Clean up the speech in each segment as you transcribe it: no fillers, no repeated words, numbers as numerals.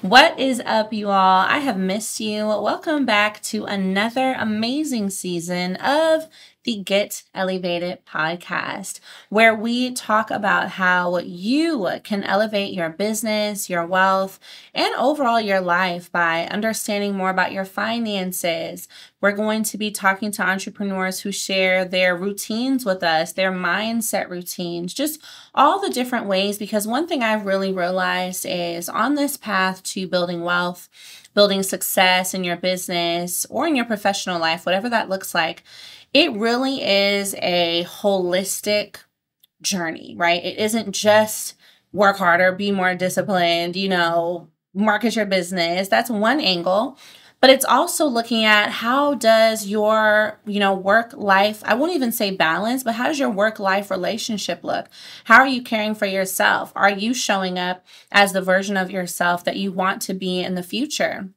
What is up, you all? I have missed you. Welcome back to another amazing season of the Get Ellievated Podcast, where we talk about how you can elevate your business, your wealth, and overall your life by understanding more about your finances. We're going to be talking to entrepreneurs who share their routines with us, their mindset routines, just all the different ways. Because one thing I've really realized is on this path to building wealth, building success in your business or in your professional life, whatever that looks like, it really is a holistic journey, right? It isn't just work harder, be more disciplined, market your business. That's one angle. But it's also looking at how does your, work life, I won't even say balance, but how does your work life relationship look? How are you caring for yourself? Are you showing up as the version of yourself that you want to be in the future?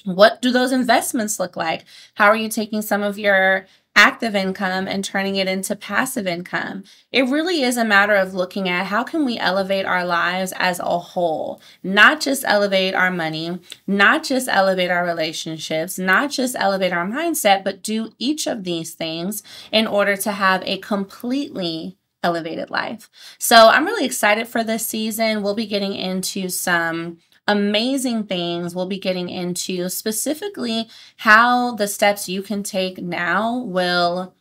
What do those investments look like? How are you taking some of your active income and turning it into passive income? It really is a matter of looking at how can we elevate our lives as a whole, not just elevate our money, not just elevate our relationships, not just elevate our mindset, but do each of these things in order to have a completely elevated life. So I'm really excited for this season. We'll be getting into some amazing things. We'll be getting into specifically how the steps you can take now will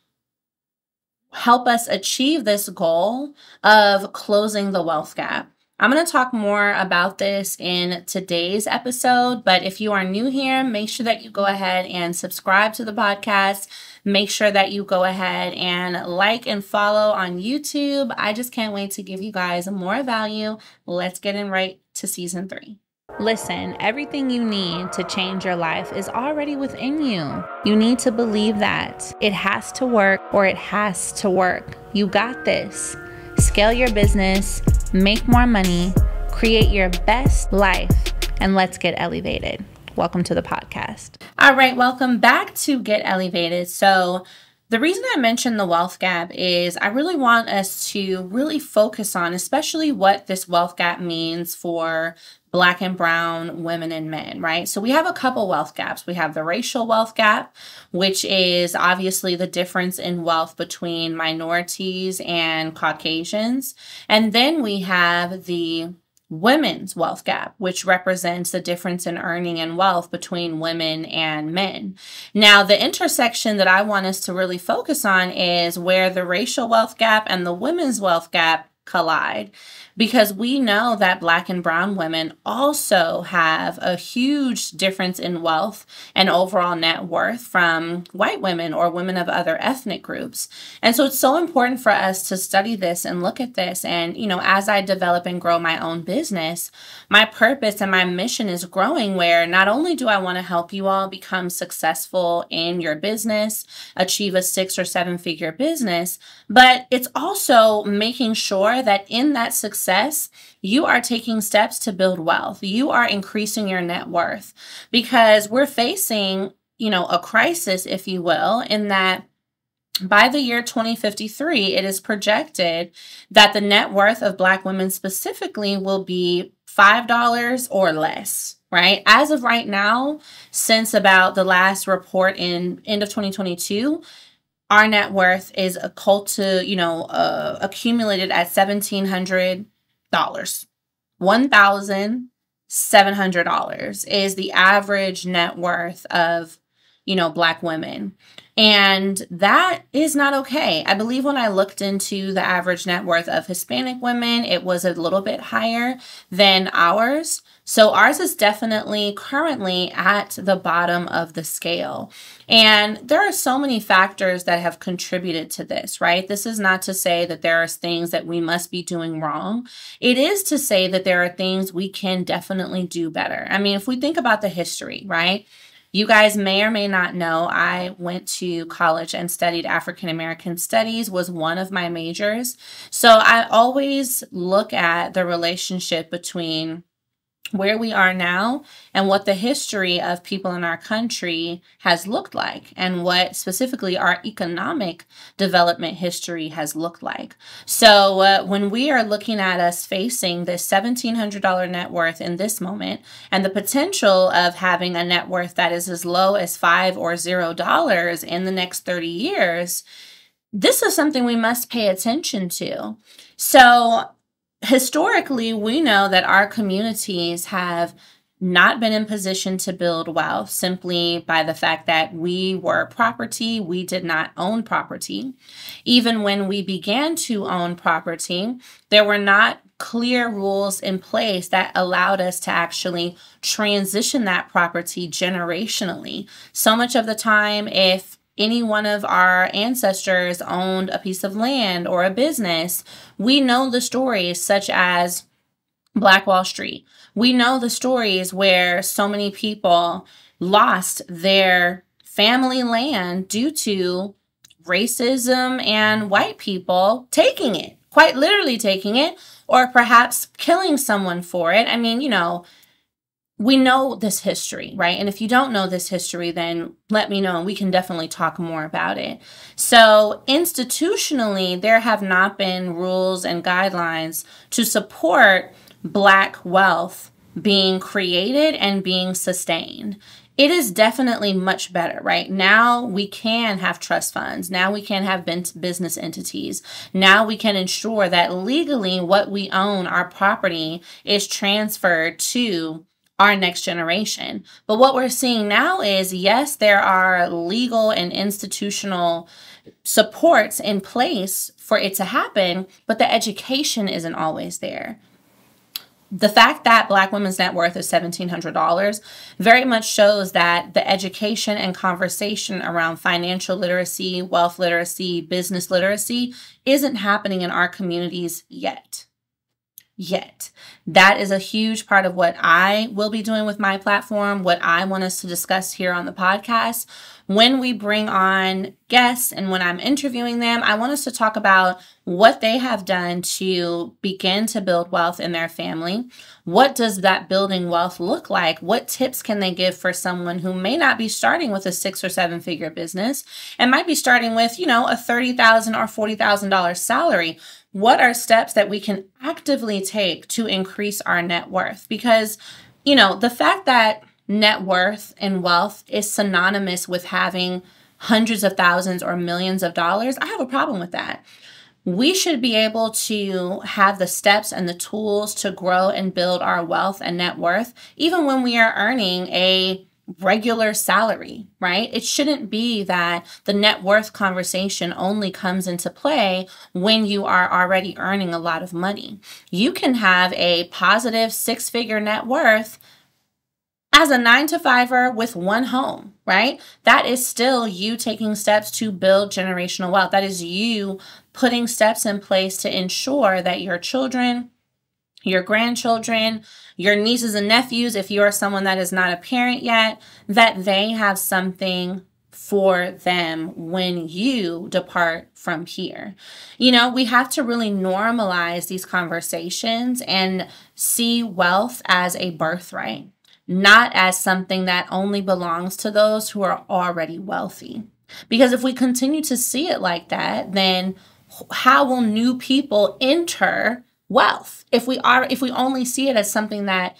help us achieve this goal of closing the wealth gap. I'm going to talk more about this in today's episode, but if you are new here, make sure that you go ahead and subscribe to the podcast. Make sure that you go ahead and like and follow on YouTube. I just can't wait to give you guys more value. Let's get in right to season 3. Listen, everything you need to change your life is already within you. You need to believe that. It has to work or it has to work. You got this. Scale your business, make more money, create your best life, and let's get elevated. Welcome to the podcast. All right, welcome back to Get Ellievated. So the reason I mentioned the wealth gap is I really want us to really focus on, especially what this wealth gap means for Black and brown women and men, right? So we have a couple wealth gaps. We have the racial wealth gap, which is obviously the difference in wealth between minorities and Caucasians. And then we have the women's wealth gap, which represents the difference in earning and wealth between women and men. Now, the intersection that I want us to really focus on is where the racial wealth gap and the women's wealth gap collide, because we know that Black and brown women also have a huge difference in wealth and overall net worth from white women or women of other ethnic groups. And so it's so important for us to study this and look at this. And, as I develop and grow my own business, my purpose and my mission is growing, where not only do I want to help you all become successful in your business, achieve a 6 or 7 figure business, but it's also making sure that in that success, you are taking steps to build wealth. You are increasing your net worth, because we're facing, a crisis, if you will, in that by the year 2053, it is projected that the net worth of Black women specifically will be $5 or less, right? As of right now, since about the last report in end of 2022, our net worth is accumulated at $1,700. $1,700 is the average net worth of, Black women. And that is not okay. I believe when I looked into the average net worth of Hispanic women, it was a little bit higher than ours. So ours is definitely currently at the bottom of the scale. And there are so many factors that have contributed to this, right? This is not to say that there are things that we must be doing wrong. It is to say that there are things we can definitely do better. I mean, if we think about the history, right? You guys may or may not know, I went to college and studied African American studies, was one of my majors. So I always look at the relationship between where we are now and what the history of people in our country has looked like, and what specifically our economic development history has looked like. So when we are looking at us facing this $1,700 net worth in this moment and the potential of having a net worth that is as low as $5 or $0 in the next 30 years, this is something we must pay attention to. So historically, we know that our communities have not been in position to build wealth simply by the fact that we were property. We did not own property. Even when we began to own property, there were not clear rules in place that allowed us to actually transition that property generationally. So much of the time, if any one of our ancestors owned a piece of land or a business, we know the stories such as Black Wall Street. We know the stories where so many people lost their family land due to racism and white people taking it, quite literally taking it, or perhaps killing someone for it. I mean, we know this history, right? And if you don't know this history, then let me know and we can definitely talk more about it. So institutionally, there have not been rules and guidelines to support Black wealth being created and being sustained. It is definitely much better, right? Now we can have trust funds. Now we can have business entities. Now we can ensure that legally what we own, our property, is transferred to our next generation. But what we're seeing now is, yes, there are legal and institutional supports in place for it to happen, but the education isn't always there. The fact that Black women's net worth is $1,700 very much shows that the education and conversation around financial literacy, wealth literacy, business literacy isn't happening in our communities yet. That is a huge part of what I will be doing with my platform, what I want us to discuss here on the podcast. When we bring on guests and when I'm interviewing them, I want us to talk about what they have done to begin to build wealth in their family. What does that building wealth look like? What tips can they give for someone who may not be starting with a 6 or 7 figure business and might be starting with, a $30,000 or $40,000 salary? What are steps that we can actively take to increase our net worth? Because, the fact that net worth and wealth is synonymous with having hundreds of thousands or millions of dollars, I have a problem with that. We should be able to have the steps and the tools to grow and build our wealth and net worth, even when we are earning a regular salary, right? It shouldn't be that the net worth conversation only comes into play when you are already earning a lot of money. You can have a positive 6-figure net worth as a 9-to-5er with one home, right? That is still you taking steps to build generational wealth. That is you putting steps in place to ensure that your children, your grandchildren, your nieces and nephews, if you are someone that is not a parent yet, that they have something for them when you depart from here. We have to really normalize these conversations and see wealth as a birthright, not as something that only belongs to those who are already wealthy. Because if we continue to see it like that, then how will new people enter wealth if we only see it as something that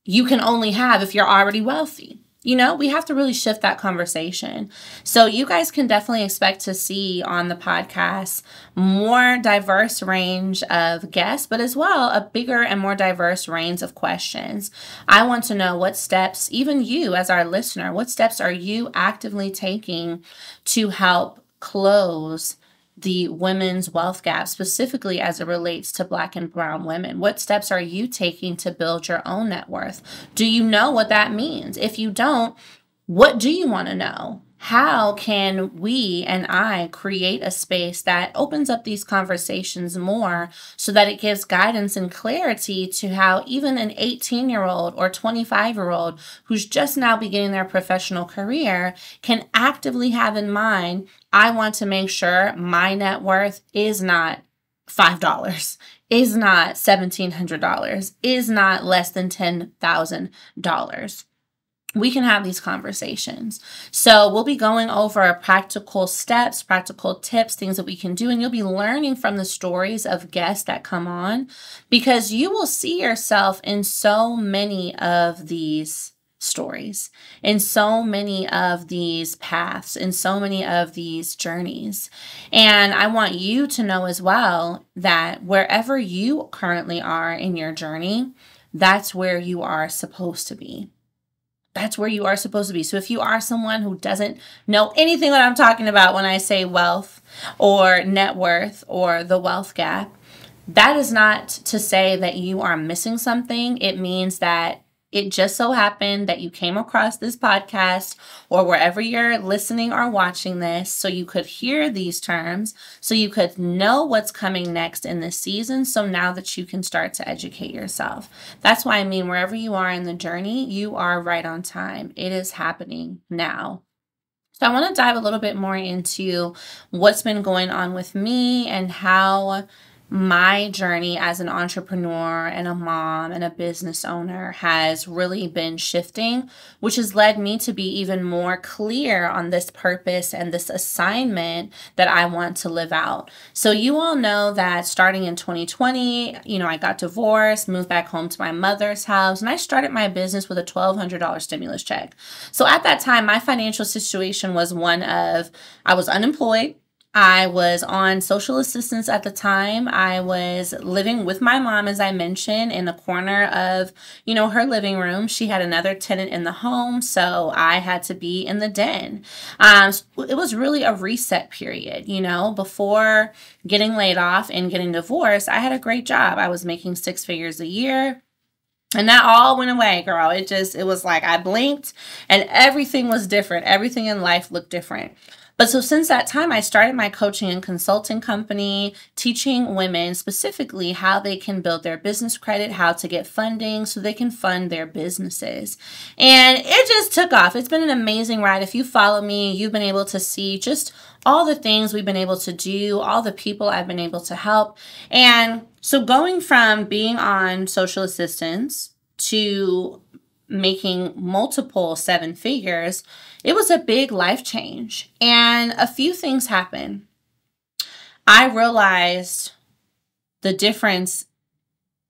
you can only have if you're already wealthy? We have to really shift that conversation. So you guys can definitely expect to see on the podcast more diverse range of guests, but as well a bigger and more diverse range of questions. I want to know what steps, even you as our listener, what steps are you actively taking to help close the women's wealth gap, specifically as it relates to Black and brown women? What steps are you taking to build your own net worth? Do you know what that means? If you don't, what do you want to know? How can we and I create a space that opens up these conversations more so that it gives guidance and clarity to how even an 18-year-old or 25-year-old who's just now beginning their professional career can actively have in mind, I want to make sure my net worth is not $5. is not $1,700, is not less than $10,000. We can have these conversations. So we'll be going over practical steps, practical tips, things that we can do. And you'll be learning from the stories of guests that come on, because you will see yourself in so many of these stories, in so many of these paths, in so many of these journeys. And I want you to know as well that wherever you currently are in your journey, that's where you are supposed to be. That's where you are supposed to be. So if you are someone who doesn't know anything that I'm talking about when I say wealth or net worth or the wealth gap, that is not to say that you are missing something. It means that it just so happened that you came across this podcast or wherever you're listening or watching this, so you could hear these terms, so you could know what's coming next in this season. So now that you can start to educate yourself. That's why I mean, wherever you are in the journey, you are right on time. It is happening now. So I want to dive a little bit more into what's been going on with me and how my journey as an entrepreneur and a mom and a business owner has really been shifting, which has led me to be even more clear on this purpose and this assignment that I want to live out. So you all know that starting in 2020, I got divorced, moved back home to my mother's house, and I started my business with a $1,200 stimulus check. So at that time, my financial situation was one of, I was unemployed. I was on social assistance at the time. I was living with my mom, as I mentioned, in the corner of, her living room. She had another tenant in the home, so I had to be in the den. It was really a reset period, before getting laid off and getting divorced. I had a great job. I was making 6 figures a year. And that all went away, girl. It was like I blinked and everything was different. Everything in life looked different. But so since that time, I started my coaching and consulting company, teaching women specifically how they can build their business credit, how to get funding so they can fund their businesses. And it just took off. It's been an amazing ride. If you follow me, you've been able to see just all the things we've been able to do, all the people I've been able to help. And so going from being on social assistance to making multiple 7 figures, it was a big life change. And a few things happened. I realized the difference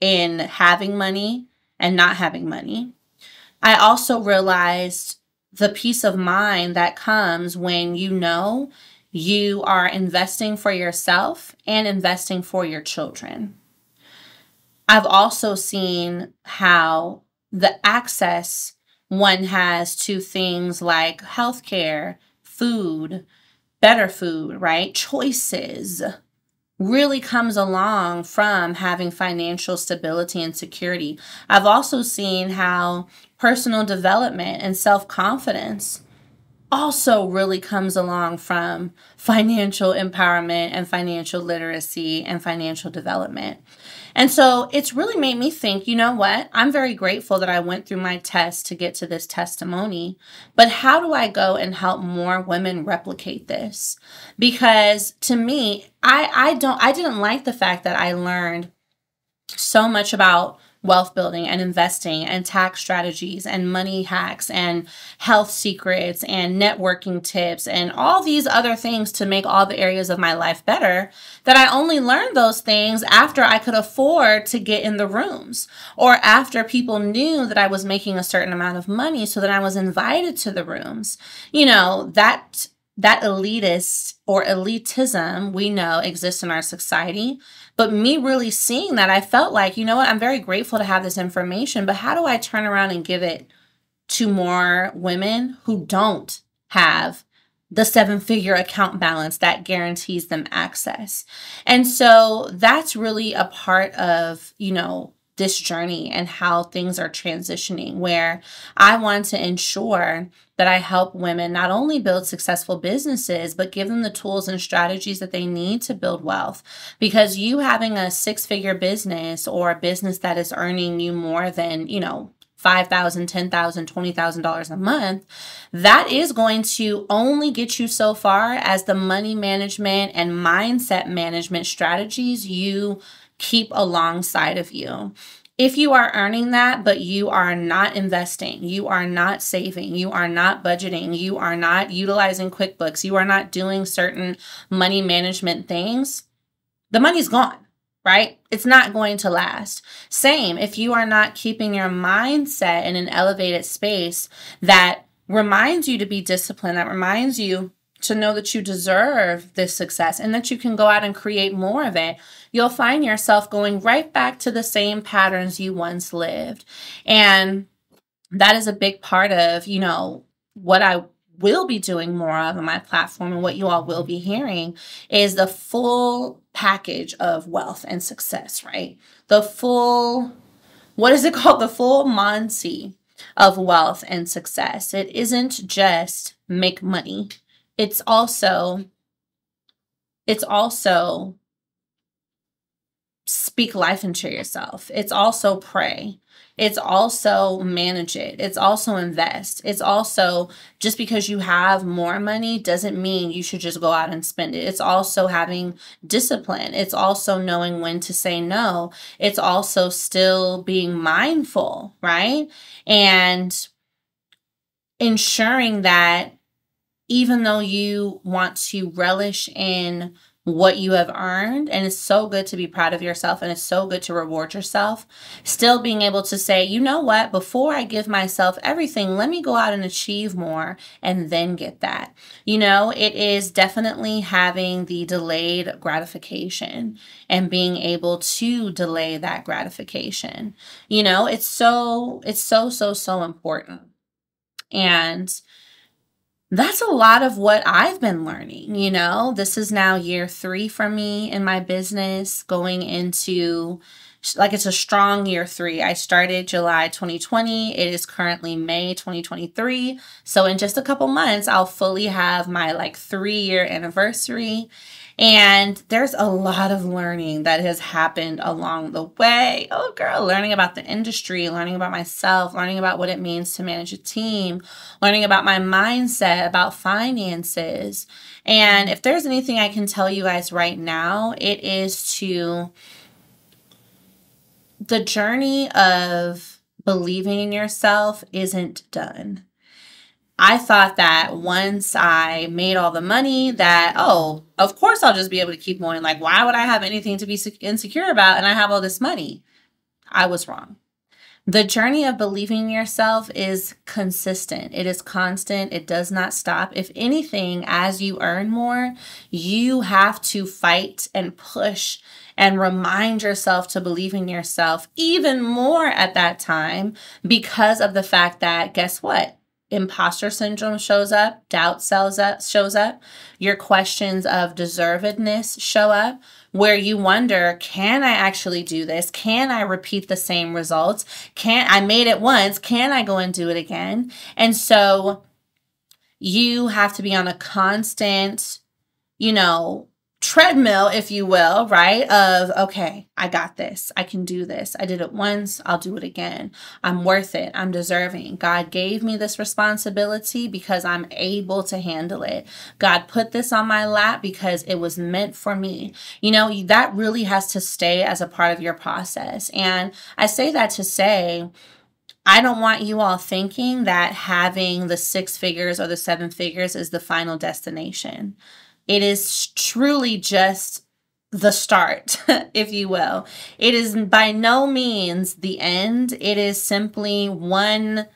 in having money and not having money. I also realized the peace of mind that comes when you are investing for yourself and investing for your children. I've also seen how the access one has to things like healthcare, food, better food, right? Choices really comes along from having financial stability and security. I've also seen how personal development and self-confidence also really comes along from financial empowerment and financial literacy and financial development. And so it's really made me think, you know what? I'm very grateful that I went through my test to get to this testimony, but how do I go and help more women replicate this? Because to me, I didn't like the fact that I learned so much about wealth building and investing and tax strategies and money hacks and health secrets and networking tips and all these other things to make all the areas of my life better, that I only learned those things after I could afford to get in the rooms or after people knew that I was making a certain amount of money so that I was invited to the rooms. That elitist or elitism we know exists in our society. But me really seeing that, I felt like, I'm very grateful to have this information, but how do I turn around and give it to more women who don't have the 7-figure account balance that guarantees them access? And so that's really a part of, this journey and how things are transitioning, where I want to ensure that I help women not only build successful businesses, but give them the tools and strategies that they need to build wealth. Because you having a 6-figure business or a business that is earning you more than, $5,000, $10,000, $20,000 a month, that is going to only get you so far as the money management and mindset management strategies you keep alongside of you. If you are earning that, but you are not investing, you are not saving, you are not budgeting, you are not utilizing QuickBooks, you are not doing certain money management things, the money's gone, right? It's not going to last. Same, if you are not keeping your mindset in an elevated space that reminds you to be disciplined, that reminds you to know that you deserve this success and that you can go out and create more of it, you'll find yourself going right back to the same patterns you once lived. And that is a big part of, what I will be doing more of on my platform, and what you all will be hearing is the full package of wealth and success, right? The full, what is it called? The full Monty of wealth and success. It isn't just make money. It's also speak life into yourself. It's also pray. It's also manage it. It's also invest. It's also, just because you have more money doesn't mean you should just go out and spend it. It's also having discipline. It's also knowing when to say no. It's also still being mindful, right? And ensuring that even though you want to relish in what you have earned, and it's so good to be proud of yourself and it's so good to reward yourself, still being able to say, you know what, before I give myself everything, let me go out and achieve more and then get that. It is definitely having the delayed gratification and being able to delay that gratification. It's so important. And that's a lot of what I've been learning. This is now year 3 for me in my business, going into, it's a strong year 3. I started July 2020. It is currently May 2023. So in just a couple months, I'll fully have my 3-year anniversary. And there's a lot of learning that has happened along the way. Oh, girl, learning about the industry, learning about myself, learning about what it means to manage a team, learning about my mindset, about finances. And if there's anything I can tell you guys right now, it is the journey of believing in yourself isn't done. I thought that once I made all the money that, of course I'll just be able to keep going. Why would I have anything to be insecure about and I have all this money? I was wrong. The journey of believing in yourself is consistent. It is constant. It does not stop. If anything, as you earn more, you have to fight and push and remind yourself to believe in yourself even more at that time, because of the fact that, guess what? Imposter syndrome shows up, doubt shows up, your questions of deservedness show up, where you wonder, can I actually do this? Can I repeat the same results? I made it once, can I go and do it again? And so you have to be on a constant, treadmill, if you will, right? Of, okay, I got this. I can do this. I did it once. I'll do it again. I'm worth it. I'm deserving. God gave me this responsibility because I'm able to handle it. God put this on my lap because it was meant for me. That really has to stay as a part of your process. And I say that to say, I don't want you all thinking that having the 6 figures or the 7 figures is the final destination. It is truly just the start, if you will. It is by no means the end. It is simply one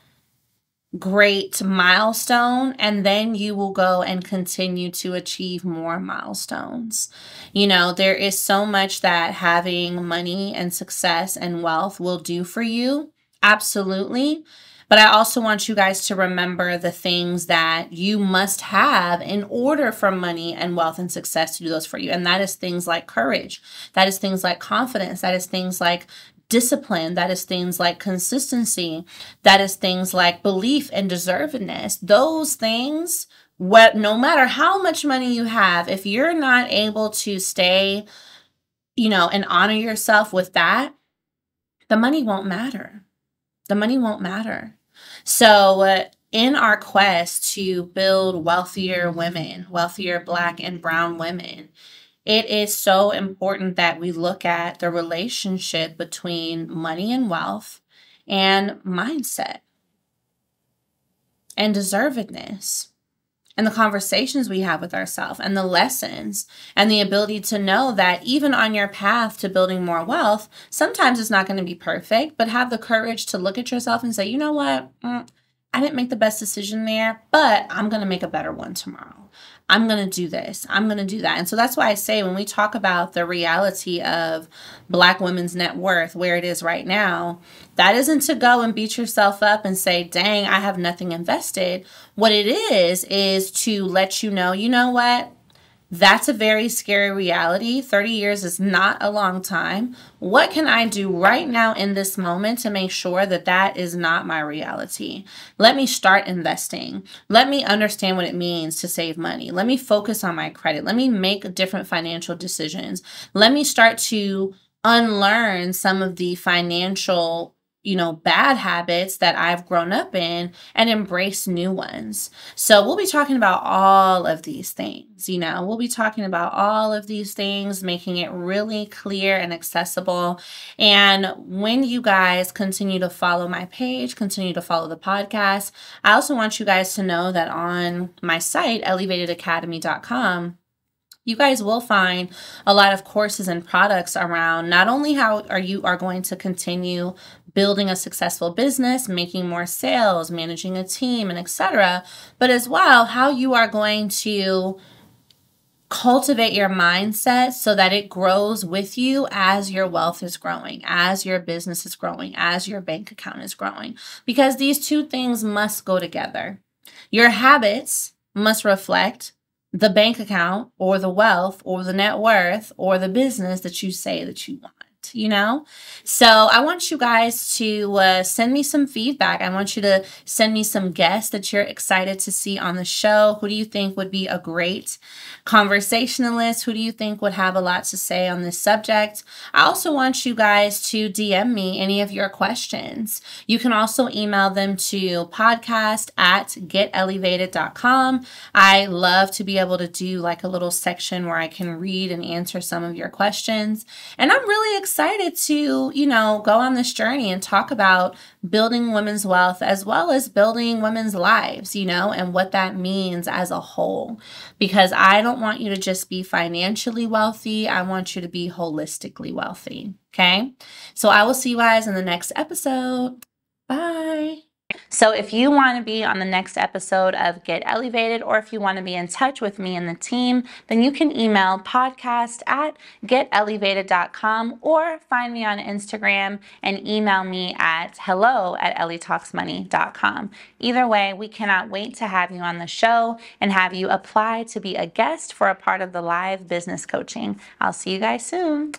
great milestone, and then you will go and continue to achieve more milestones. There is so much that having money and success and wealth will do for you. Absolutely. But I also want you guys to remember the things that you must have in order for money and wealth and success to do those for you. And that is things like courage. That is things like confidence. That is things like discipline. That is things like consistency. That is things like belief and deservedness. Those things, no matter how much money you have, if you're not able to stay, and honor yourself with that, the money won't matter. The money won't matter. So in our quest to build wealthier women, wealthier Black and brown women, It is so important that we look at the relationship between money and wealth and mindset and deservedness and the conversations we have with ourselves and the lessons and the ability to know that even on your path to building more wealth, sometimes it's not going to be perfect, but have the courage to look at yourself and say, you know what? I didn't make the best decision there, but I'm going to make a better one tomorrow. I'm going to do this. I'm going to do that. And so that's why I say when we talk about the reality of Black women's net worth, where it is right now, that isn't to go and beat yourself up and say, dang, I have nothing invested. What it is to let you know what? That's a very scary reality. 30 years is not a long time. What can I do right now in this moment to make sure that that is not my reality? Let me start investing. Let me understand what it means to save money. Let me focus on my credit. Let me make different financial decisions. Let me start to unlearn some of the financial bad habits that I've grown up in and embrace new ones. So we'll be talking about all of these things, we'll be talking about all of these things, making it really clear and accessible. And when you guys continue to follow my page, continue to follow the podcast, I also want you guys to know that on my site, ellevatedacademy.com, you guys will find a lot of courses and products around not only how you are going to continue building a successful business, making more sales, managing a team, and etc., but as well how you are going to cultivate your mindset so that it grows with you as your wealth is growing, as your business is growing, as your bank account is growing, because these two things must go together. Your habits must reflect the bank account or the wealth or the net worth or the business that you say that you want. So I want you guys to send me some feedback. I want you to send me some guests that you're excited to see on the show. Who do you think would be a great conversationalist? Who do you think would have a lot to say on this subject? I also want you guys to DM me any of your questions. You can also email them to podcast@getelevated.com. I love to be able to do like a little section where I can read and answer some of your questions. And I'm really excited to, go on this journey and talk about building women's wealth as well as building women's lives, and what that means as a whole. Because I don't want you to just be financially wealthy. I want you to be holistically wealthy. Okay. So I will see you guys in the next episode. Bye. So if you want to be on the next episode of Get Ellievated, or if you want to be in touch with me and the team, then you can email podcast@getelevated.com or find me on Instagram and email me at hello@ellietalksmoney.com. Either way, we cannot wait to have you on the show and have you apply to be a guest for a part of the live business coaching. I'll see you guys soon.